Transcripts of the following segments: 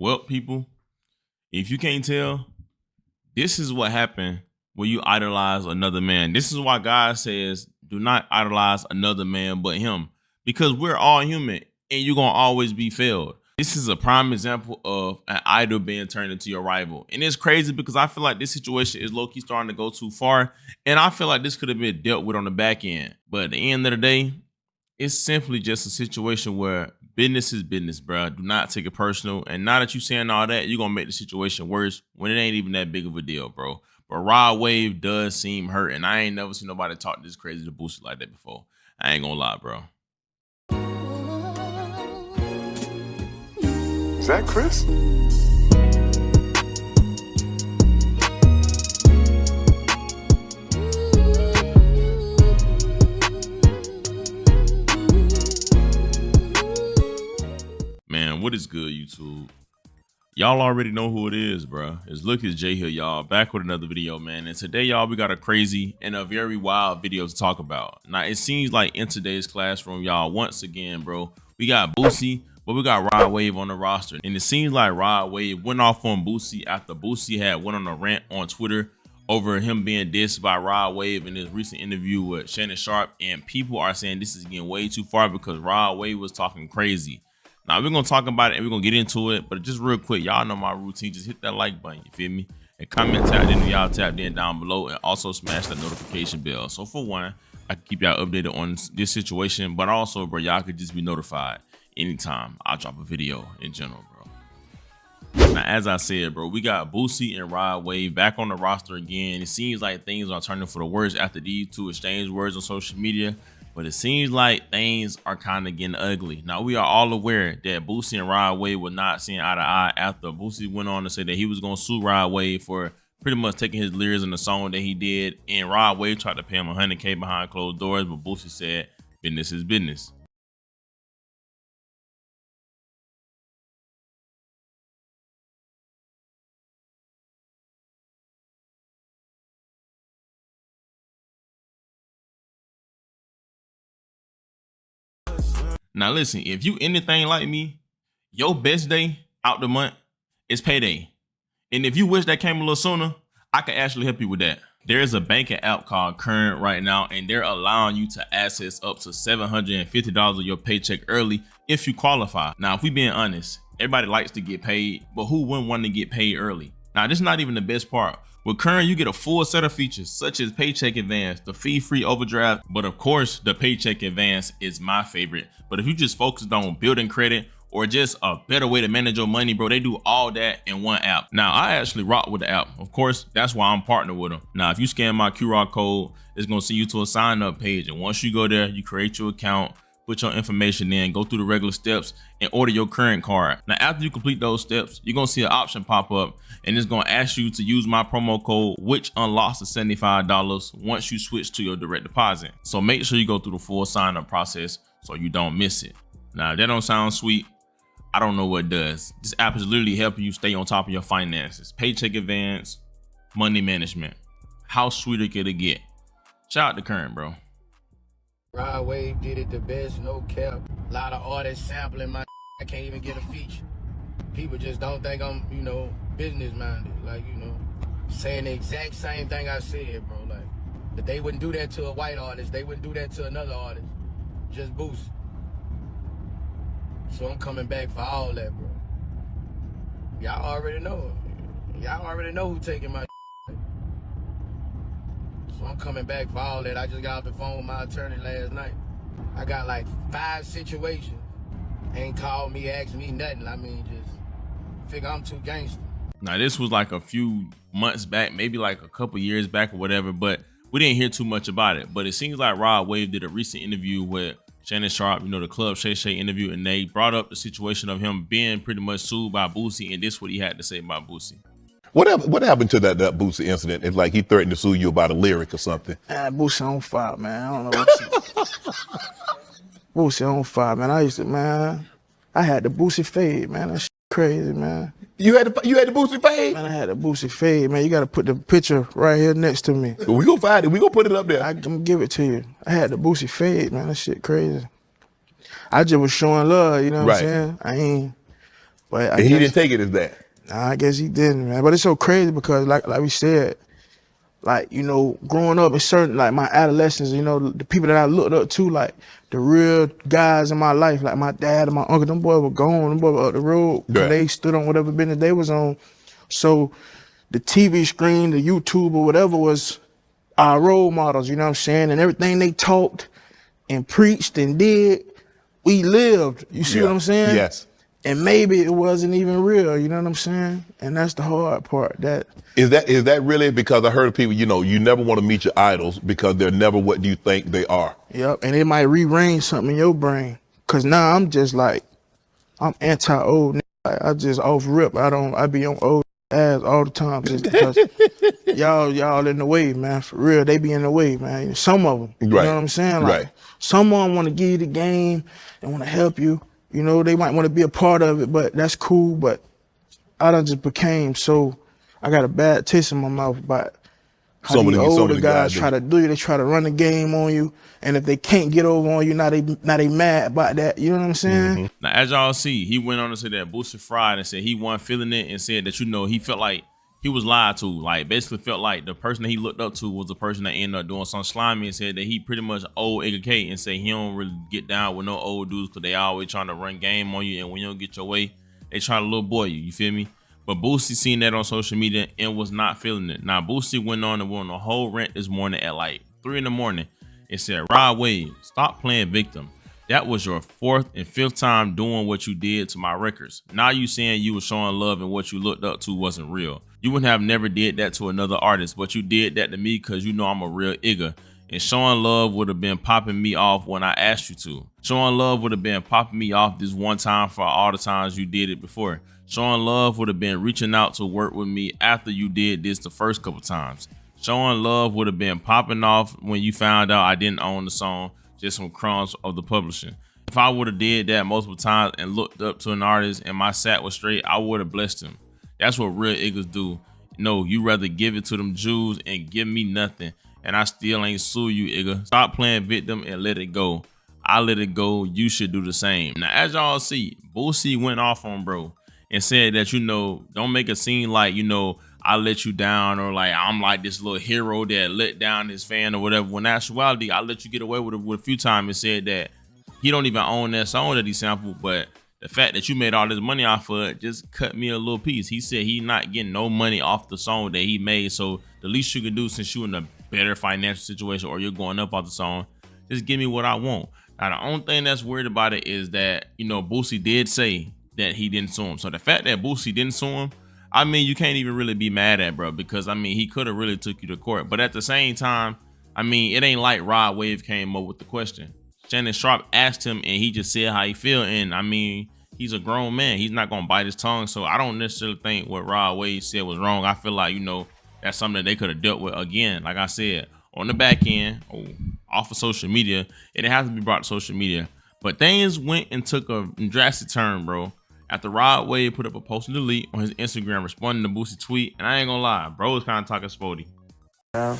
Well, people, if you can't tell, this is what happened when you idolize another man. This is why God says, do not idolize another man but him. Because we're all human and you're going to always be failed. This is a prime example of an idol being turned into your rival. And it's crazy because I feel like this situation is low-key starting to go too far. And I feel like this could have been dealt with on the back end. But at the end of the day, it's simply just a situation where business is business, bro. Do not take it personal. And now that you're saying all that, you're going to make the situation worse when it ain't even that big of a deal, bro. But Rod Wave does seem hurt. And I ain't never seen nobody talk this crazy to Boosie like that before. I ain't going to lie, bro. Is that Chris? Man, what is good, YouTube? Y'all already know who it is, bro. It's Look at Jay here, y'all. Back with another video, man. And today, y'all, we got a crazy and a very wild video to talk about. Now, it seems like in today's classroom, y'all, once again, bro, we got Boosie, but we got Rod Wave on the roster. And it seems like Rod Wave went off on Boosie after Boosie had went on a rant on Twitter over him being dissed by Rod Wave in his recent interview with Shannon Sharpe. And people are saying this is getting way too far because Rod Wave was talking crazy. Now, we're going to talk about it and we're going to get into it. But just real quick, y'all know my routine. Just hit that like button, you feel me? And comment tapped in if y'all tapped in down below. And also smash that notification bell. So for one, I can keep y'all updated on this situation. But also, bro, y'all could just be notified anytime I drop a video in general, bro. Now, as I said, bro, we got Boosie and Rod Wave back on the roster again. It seems like things are turning for the worse after these two exchange words on social media. But it seems like things are kind of getting ugly. Now, we are all aware that Boosie and Rod Wave were not seeing eye to eye after Boosie went on to say that he was going to sue Rod Wave for pretty much taking his lyrics in the song that he did. And Rod Wave tried to pay him $100K behind closed doors, but Boosie said business is business. Now listen, if you anything like me, your best day out the month is payday. And if you wish that came a little sooner, I can actually help you with that. There is a banking app called Current right now, and they're allowing you to access up to $750 of your paycheck early if you qualify. Now, if we being honest, everybody likes to get paid, but who wouldn't want to get paid early? Now, this is not even the best part. With Current, you get a full set of features such as paycheck advance, the fee-free overdraft, but of course, the paycheck advance is my favorite. But if you just focused on building credit or just a better way to manage your money, bro, they do all that in one app. Now, I actually rock with the app. Of course, that's why I'm partnered with them. Now, if you scan my QR code, it's gonna send you to a sign-up page. And once you go there, you create your account, put your information in, go through the regular steps, and order your Current card. Now, after you complete those steps, you're gonna see an option pop up, and it's gonna ask you to use my promo code, which unlocks the $75 once you switch to your direct deposit. So make sure you go through the full sign-up process so you don't miss it. Now, if that don't sound sweet, I don't know what does. This app is literally helping you stay on top of your finances. Paycheck advance, money management. How sweeter could it get? Shout out to Current, bro. Rod Wave did it the best, no cap. A lot of artists sampling my I can't even get a feature. People just don't think I'm, business minded. Like, saying the exact same thing I said, bro. Like, that they wouldn't do that to a white artist. They wouldn't do that to another artist. Just Boosie. So I'm coming back for all that, bro. Y'all already know. Y'all already know who taking my So I'm coming back for all that. I just got off the phone with my attorney last night. I got like 5 situations. Ain't called me, asked me nothing. I mean, just figure I'm too gangster. Now, this was like a few months back, maybe like a couple years back or whatever, but we didn't hear too much about it. But it seems like Rod Wave did a recent interview with Shannon Sharpe, the Club Shay Shay interview, and they brought up the situation of him being pretty much sued by Boosie, and this is what he had to say about Boosie. What happened to that Boosie incident? It's like he threatened to sue you about a lyric or something. Boosie on fire, man. I don't know what Boosie on fire, man. I had the Boosie fade, man. That shit crazy, man. You had the Boosie fade? Man, I had the Boosie fade, man. You got to put the picture right here next to me. We gonna find it. We gonna put it up there. I'm gonna give it to you. I had the Boosie fade, man. That shit crazy. I just was showing love, you know what I'm saying? But And he didn't take it as that. I guess he didn't, man. But it's so crazy because like we said, like, you know, growing up in certain, like my adolescence, you know, the people that I looked up to, like the real guys in my life, like my dad and my uncle, them boys were gone, them boys were up the road, Right. they stood on whatever business they was on. So the TV screen, the YouTube or whatever was our role models, you know what I'm saying? And everything they talked and preached and did, we lived. You see what I'm saying? Yes. And maybe it wasn't even real, you know what I'm saying? And that's the hard part. Is that really, because I heard of people, you know, you never want to meet your idols because they're never what you think they are. Yep, and it might rearrange something in your brain. Cause now I'm just like, I'm anti-old. Like, I just off rip. I be on old ass all the time just because y'all in the way, man. For real, they be in the way, man. Some of them, you know what I'm saying? Like, Right. someone want to give you the game and want to help you. You know, they might want to be a part of it, but that's cool. But I done just became so, I got a bad taste in my mouth about how Some of these the older guys guys try to do you. They try to run the game on you, and if they can't get over on you, now they mad about that. You know what I'm saying? Now, as y'all see, he went on to say that Boosie fried and said he wasn't feeling it, and said that, you know, he felt like he was lied to. Like, basically felt like the person that he looked up to was the person that ended up doing something slimy, and said that he pretty much owed Igga K, and said he don't really get down with no old dudes because they always trying to run game on you, and when you don't get your way, they try to little boy you. You feel me? But Boosie seen that on social media and was not feeling it. Now, Boosie went on and went on a whole rant this morning at like 3 in the morning. It said, Rod Wave, stop playing victim. That was your 4th and 5th time doing what you did to my records. Now you saying you were showing love and what you looked up to wasn't real. You wouldn't have never did that to another artist, but you did that to me because you know I'm a real Igga. And showing love would have been popping me off when I asked you to. Showing love would have been popping me off this one time for all the times you did it before. Showing love would have been reaching out to work with me after you did this the first couple times. Showing love would have been popping off when you found out I didn't own the song, just some crumbs of the publishing. If I would have did that multiple times and looked up to an artist and my sat was straight, I would have blessed him. That's what real Iggas do. No, you rather give it to them Jews and give me nothing, and I still ain't sue you, Igga. Stop playing victim and let it go. I let it go. You should do the same. Now, as y'all see, Boosie went off on bro and said that, you know, don't make it seem like, you know, I let you down, or like I'm like this little hero that let down his fan or whatever. When in actuality, I let you get away with it with a few times and said that he don't even own that song that he sampled, but the fact that you made all this money off of it just cut me a little piece. He said he not getting no money off the song that he made, so the least you can do, since you in a better financial situation or you're going up off the song, just give me what I want. Now, the only thing that's weird about it is that, you know, Boosie did say that he didn't sue him. So the fact that Boosie didn't sue him, I mean, you can't even really be mad at, bro, because I mean, he could have really took you to court. But at the same time, I mean, it ain't like Rod Wave came up with the question. Shannon Sharp asked him and he just said how he feel. And I mean, he's a grown man. He's not going to bite his tongue. So I don't necessarily think what Rod Wave said was wrong. I feel like, you know, that's something that they could have dealt with again. Like I said, on the back end, off of social media. It didn't have to be brought to social media. But things went and took a drastic turn, bro. After Rod Wave put up a post and delete on his Instagram responding to Boosie tweet. And I ain't gonna lie, bro was kind of talking sporty. Oh,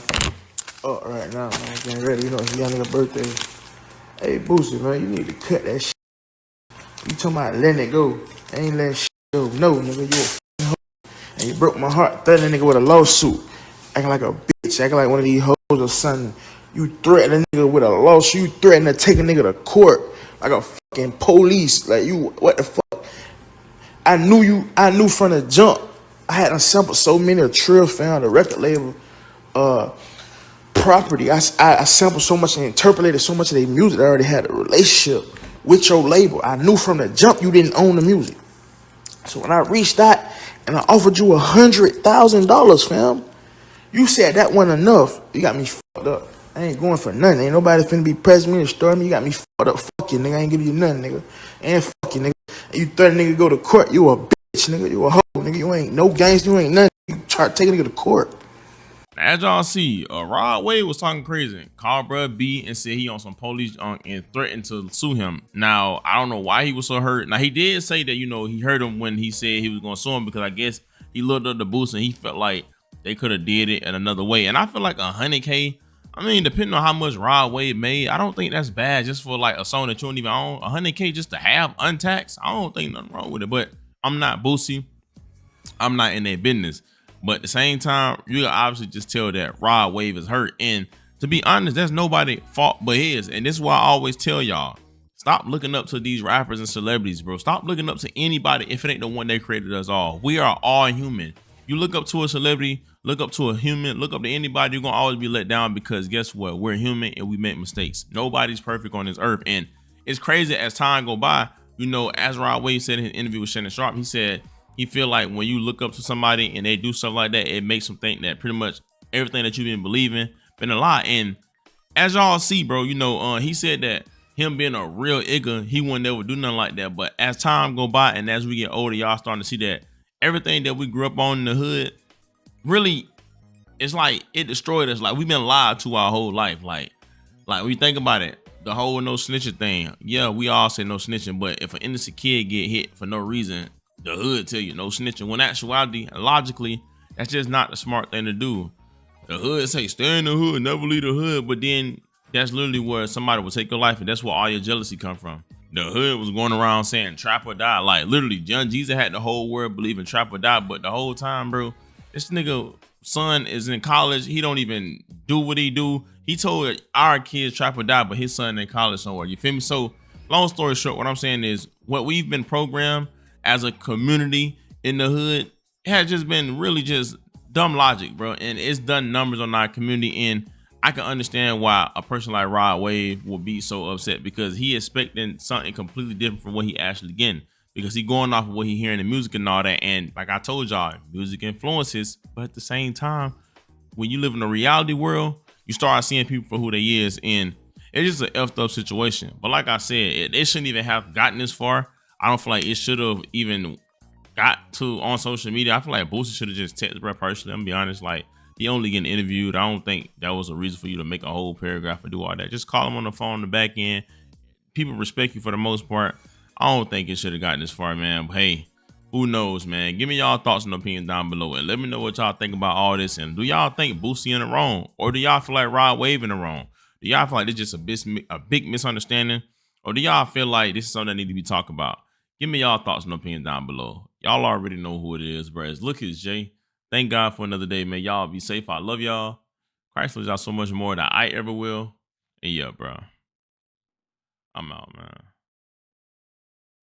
right now, man, getting ready. You know, it's young nigga birthday. Hey, Boosie, man, you need to cut that shit. You talking about letting it go. I ain't letting shit go. No, nigga, you a f***ing hoe. And you broke my heart, threatening a nigga with a lawsuit. Acting like a bitch, acting like one of these hoes or something. You threaten a nigga with a lawsuit. You threaten to take a nigga to court like a fucking police. Like, you, what the fuck? I knew from the jump. I had sampled so many of Trill found the record label property. I sampled so much and interpolated so much of their music. I already had a relationship with your label. I knew from the jump you didn't own the music. So when I reached out and I offered you $100,000, fam, you said that wasn't enough. You got me fucked up. I ain't going for nothing. Ain't nobody finna be pressing me and storm me. You got me fucked up. Fuck you, nigga. I ain't giving you nothing, nigga. And fuck you, nigga. And you threaten nigga to go to court. You a bitch, nigga. You a hoe, nigga. You ain't no gangster. You ain't nothing. You try to take a nigga to court. As y'all see, Rod Wave was talking crazy. Called bruh B and said he on some police and threatened to sue him. Now, I don't know why he was so hurt. Now, he did say that, you know, he heard him when he said he was going to sue him because I guess he looked up the Boost and he felt like they could have did it in another way. And I feel like $100K, I mean, depending on how much Rod Wave made, I don't think that's bad just for like a song that you don't even own. $100K just to have untaxed, I don't think nothing wrong with it. But I'm not Boosie. I'm not in their business. But at the same time, you can obviously just tell that Rod Wave is hurt. And to be honest, that's nobody's fault but his. And this is why I always tell y'all, stop looking up to these rappers and celebrities, bro. Stop looking up to anybody if it ain't the one that created us all. We are all human. You look up to a celebrity, look up to a human, look up to anybody, you're going to always be let down because guess what? We're human and we make mistakes. Nobody's perfect on this earth. And it's crazy as time go by, you know, as Rod Wave said in his interview with Shannon Sharp, he said he feel like when you look up to somebody and they do stuff like that, it makes them think that pretty much everything that you've been believing been a lie. And as y'all see, bro, you know, he said that him being a real igga, he wouldn't ever do nothing like that. But as time go by and as we get older, y'all starting to see that everything that we grew up on in the hood, really, it's like it destroyed us. Like we've been lied to our whole life. Like when you think about it, the whole no snitching thing. Yeah, we all say no snitching, but if an innocent kid get hit for no reason, the hood tell you no snitching. When actuality, logically, that's just not the smart thing to do. The hood say stay in the hood, never leave the hood, but then that's literally where somebody will take your life, and that's where all your jealousy come from. The hood was going around saying trap or die. Like literally, Young Jesus had the whole world believing trap or die, but the whole time, bro, this nigga son is in college. He don't even do what he do. He told our kids trap or die, but his son in college somewhere. You feel me? So long story short, what I'm saying is what we've been programmed as a community in the hood, it has just been really just dumb logic, bro. And it's done numbers on our community. And I can understand why a person like Rod Wave will be so upset because he expecting something completely different from what he actually getting. Because he going off of what he hearing in music and all that. And like I told y'all, music influences, but at the same time, when you live in a reality world, you start seeing people for who they is, and it's just an effed up situation. But like I said, it shouldn't even have gotten this far. I don't feel like it should have even got to on social media. I feel like Boosie should have just texted bro personally. I'm gonna be honest, like he only getting interviewed. I don't think that was a reason for you to make a whole paragraph or do all that. Just call him on the phone in the back end. People respect you for the most part. I don't think it should have gotten this far, man. But hey, who knows, man? Give me y'all thoughts and opinions down below, and let me know what y'all think about all this. And do y'all think Boosie in the wrong, or do y'all feel like Rod Wave in the wrong? Do y'all feel like this is just a big misunderstanding, or do y'all feel like this is something that need to be talked about? Give me y'all thoughts and opinions down below. Y'all already know who it is, bro. It's Look, it's Jay. Thank God for another day, man. Y'all be safe. I love y'all. Christ loves y'all so much more than I ever will. And yeah, bro, I'm out, man.